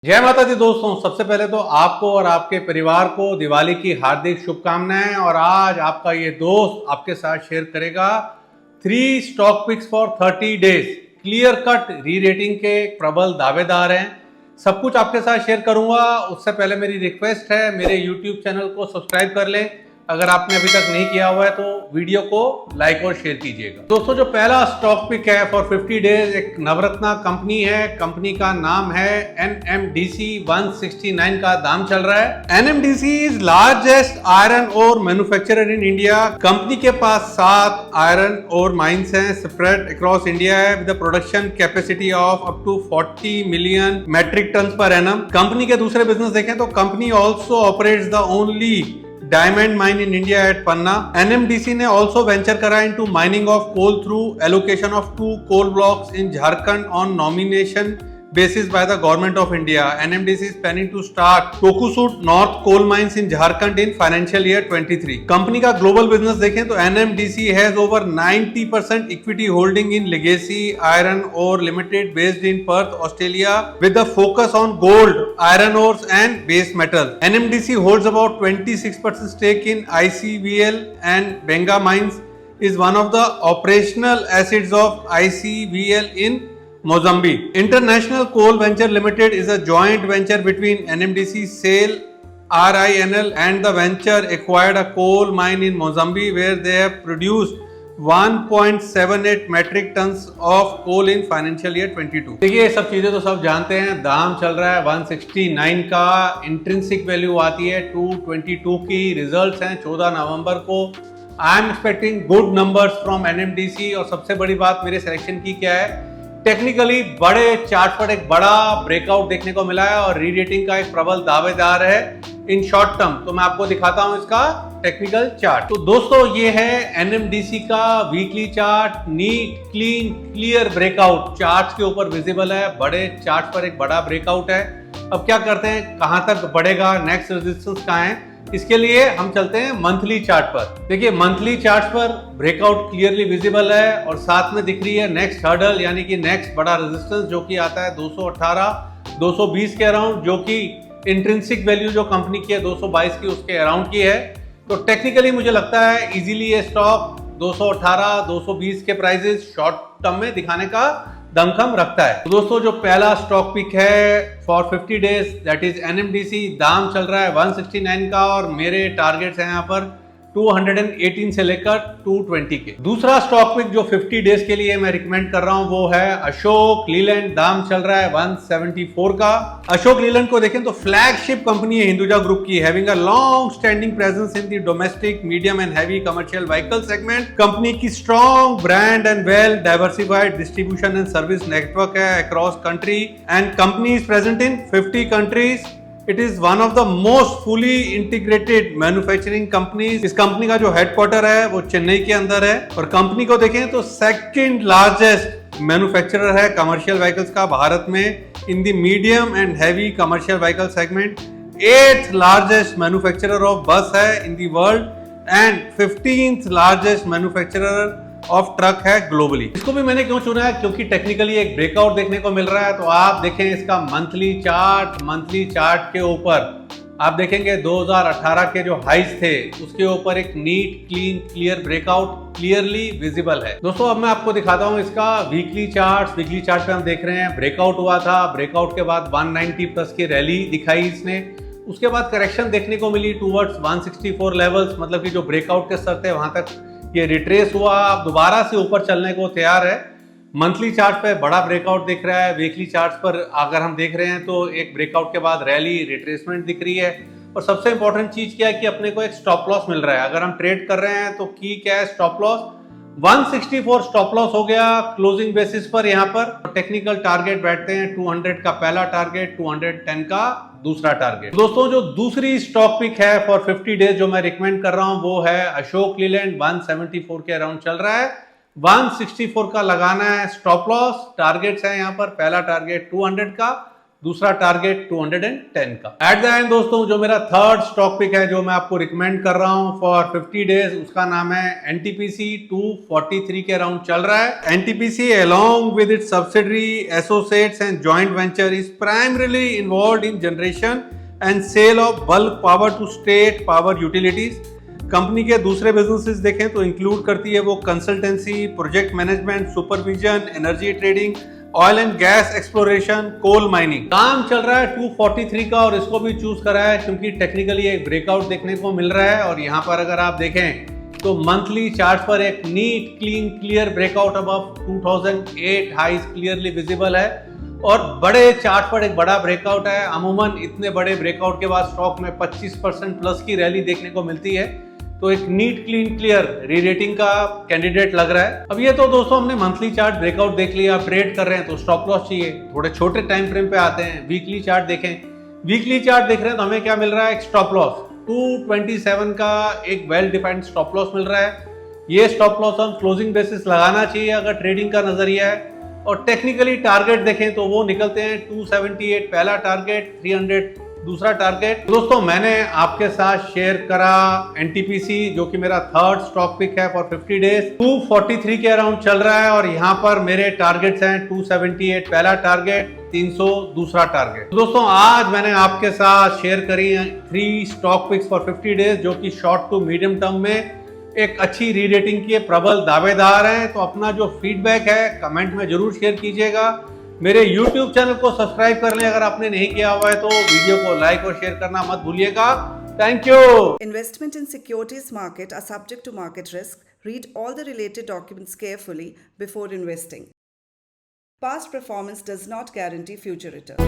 जय माता दी दोस्तों, सबसे पहले तो आपको और आपके परिवार को दिवाली की हार्दिक शुभकामनाएं। और आज आपका ये दोस्त आपके साथ शेयर करेगा 3 stock picks for 30 days. Clear cut rerating के प्रबल दावेदार हैं। सब कुछ आपके साथ शेयर करूंगा। उससे पहले मेरी रिक्वेस्ट है, मेरे यूट्यूब चैनल को सब्सक्राइब कर लें। अगर आपने अभी तक नहीं किया हुआ है तो वीडियो को लाइक और शेयर कीजिएगा। दोस्तों, जो पहला स्टॉक पिक है फॉर 50 डेज, एक नवरत्ना कंपनी है। कंपनी का नाम है NMDC। 169 का दाम चल रहा है। NMDC is largest iron ore manufacturer in India. Company के पास 7 आयरन ओर माइंस हैं स्प्रेड अक्रॉस इंडिया है, with production capacity of up to 40 million metric tonne per annum. Company के दूसरे बिजनेस देखें तो company also operates the only diamond mine in India at Panna. NMDC ने also venture करा into mining of coal through allocation of 2 coal blocks in Jharkhand on nomination basis by the government of India. NMDC is planning to start Tokusut North coal mines in Jharkhand in financial year 23. Company का global business देखें तो NMDC has over 90% equity holding in Legacy Iron Ore Limited based in Perth, Australia, with the focus on gold, iron ores and base metal. NMDC holds about 26% stake in ICVL and Benga Mines is one of the operational assets of ICVL in Mozambique. International Coal Venture Limited is a joint venture between NMDC SAIL RINL and the venture acquired a coal mine in Mozambique where they have produced 1.78 metric tons of coal in financial year 22। देखिए, ये सब चीजें तो सब जानते हैं। दाम चल रहा है 169 का। इंट्रिंसिक वैल्यू आती है 222 की। रिजल्ट्स हैं 14 नवंबर को। I am expecting good numbers from NMDC। और सबसे बड़ी बात मेरे सिलेक्शन की क्या है, टेक्निकली बड़े चार्ट पर एक बड़ा ब्रेकआउट देखने को मिला है और री रेटिंग का एक प्रबल दावेदार है इन शॉर्ट टर्म। तो मैं आपको दिखाता हूं इसका टेक्निकल चार्ट। तो दोस्तों, ये है NMDC का weekly chart. Neat, clean, clear breakout chart के ऊपर विजिबल है। बड़े चार्ट पर एक बड़ा ब्रेकआउट है। अब क्या करते हैं, कहां तक बढ़ेगा, नेक्स्ट रेजिस्टेंस कहां है, इसके लिए हम चलते हैं मंथली चार्ट पर। देखिए, मंथली चार्ट पर ब्रेकआउट क्लियरली विजिबल है और साथ में दिख रही है नेक्स्ट हर्डल, यानी कि नेक्स्ट बड़ा रेजिस्टेंस जो कि आता है 218 220 के अराउंड, जो कि इंट्रिंसिक वैल्यू जो कंपनी की है 222 की, उसके अराउंड की है। तो टेक्निकली मुझे लगता है इजीली ये स्टॉक 218 220 के प्राइसेस शॉर्ट टर्म में दिखाने का दमखम रखता है। तो दोस्तों, जो पहला स्टॉक पिक है for 50 days that is NMDC। दाम चल रहा है 169 का और मेरे टारगेट्स हैं यहाँ पर 218 से लेकर 220 के। दूसरा स्टॉक पिक जो 50 डेज के लिए मैं रिकमेंड कर रहा हूं वो है अशोक लीलैंड। दाम चल रहा है 174 का। अशोक लीलैंड को देखें तो फ्लैगशिप कंपनी है हिंदुजा ग्रुप की, having a long standing presence in the domestic medium and heavy commercial vehicle segment. Company की strong brand and well diversified distribution and service network है across country and company is present in 50 countries. It is one of the most fully integrated manufacturing companies. इस company का जो headquarter है वो चेन्नई के अंदर है और कंपनी को देखें तो सेकंड लार्जेस्ट मैन्युफैक्चरर है कमर्शियल व्हीकल्स का भारत में in the medium and heavy commercial vehicle segment. 8th largest manufacturer of बस है in the world and 15th largest manufacturer of truck है ग्लोबली। इसको भी मैंने क्यों चुना है, क्योंकि टेक्निकली एक ब्रेकआउट देखने को मिल रहा है। तो आप देखें इसका मंथली चार्ट के ऊपर आप देखेंगे 2018 के जो हाइज थे उसके ऊपर एक neat, clean, clear breakout clearly visible है। दोस्तों, अब मैं आपको दिखाता हूं इसका वीकली चार्ट। वीकली चार्ट पे हम देख रहे हैं ब्रेकआउट हुआ था। ब्रेकआउट के बाद 190 प्लस की रैली दिखाई इसने। उसके बाद करेक्शन देखने को मिली टूवर्ड्स 164 लेवल्स, मतलब कि जो ब्रेकआउट के स्तर थे वहां तक ये रिट्रेस हुआ। अब दोबारा से ऊपर चलने को तैयार है। मंथली चार्ट पे बड़ा ब्रेकआउट दिख रहा है। वीकली चार्ट पर अगर हम देख रहे हैं तो एक ब्रेकआउट के बाद रैली, रिट्रेसमेंट दिख रही है। और सबसे इंपॉर्टेंट चीज क्या है कि अपने को एक स्टॉप लॉस मिल रहा है। अगर हम ट्रेड कर रहे हैं तो की क्या है, स्टॉप लॉस 164 स्टॉप लॉस हो गया क्लोजिंग बेसिस पर। यहाँ पर टेक्निकल टारगेट बैठते हैं 200 का पहला टारगेट, 210 का दूसरा टारगेट। दोस्तों, जो दूसरी स्टॉक पिक है फॉर 50 डेज जो मैं रिकमेंड कर रहा हूं वो है अशोक लीलैंड। 174 के अराउंड चल रहा है। 164 का लगाना है स्टॉप लॉस। टारगेट्स है यहाँ पर, पहला टारगेट 200 का, दूसरा टारगेट 210 का। एट द एंड दोस्तों जो मेरा थर्ड स्टॉक पिक है जो मैं आपको रिकमेंड कर रहा हूं फॉर 50 डेज, उसका नाम है एनटीपीसी 243 के अराउंड चल रहा है। NTPC along with its subsidiary associates and joint venture is primarily involved in generation and sale of bulk power to state power utilities। Company के दूसरे बिजनेसेस देखें तो इंक्लूड करती है वो consultancy, project management, supervision, energy trading, oil and gas exploration, coal mining. काम चल रहा है 243 का और इसको भी चूज करा है क्योंकि टेक्निकली एक ब्रेकआउट देखने को मिल रहा है। और यहाँ पर अगर आप देखें तो मंथली चार्ट पर एक neat clean clear breakout above 2008 highs clearly visible है और बड़े चार्ट पर एक बड़ा ब्रेकआउट है। अमूमन इतने बड़े ब्रेकआउट के बाद स्टॉक में 25% प्लस की रैली देखने को मिलती है, तो एक neat clean clear rerating का कैंडिडेट लग रहा है। अब ये तो दोस्तों हमने मंथली चार्ट ब्रेकआउट देख लिया, आप ट्रेड कर रहे हैं तो स्टॉप लॉस चाहिए। थोड़े छोटे टाइम फ्रेम पे आते हैं, वीकली चार्ट देखें। वीकली चार्ट देख रहे हैं तो हमें क्या मिल रहा है, एक स्टॉप लॉस 227 का एक वेल डिफाइंड स्टॉप लॉस मिल रहा है। ये स्टॉप लॉस हम क्लोजिंग बेसिस लगाना चाहिए अगर ट्रेडिंग का नजरिया है। और टेक्निकली टारगेट देखें तो वो निकलते हैं 278 पहला टारगेट, 300 दूसरा टारगेट। दोस्तों मैंने आपके साथ शेयर करा एनटीपीसी जो कि मेरा थर्ड स्टॉक पिक है फॉर 50 डेज, 243 के अराउंड चल रहा है और यहाँ पर मेरे टारगेट्स हैं 278 पहला टारगेट, 300 दूसरा टारगेट। दोस्तों आज मैंने आपके साथ शेयर करी 3 स्टॉक पिक्स फॉर 50 डेज जो कि शॉर्ट टू मीडियम टर्म में एक अच्छी री रेटिंग के प्रबल दावेदार हैं। तो अपना जो फीडबैक है कमेंट में जरूर शेयर कीजिएगा। मेरे YouTube चैनल को सब्सक्राइब कर लें अगर आपने नहीं किया हुआ है तो वीडियो को लाइक और शेयर करना मत भूलिएगा। Thank you. Investment in securities market are subject to market risk. Read all the related documents carefully before investing. Past performance does not guarantee future return.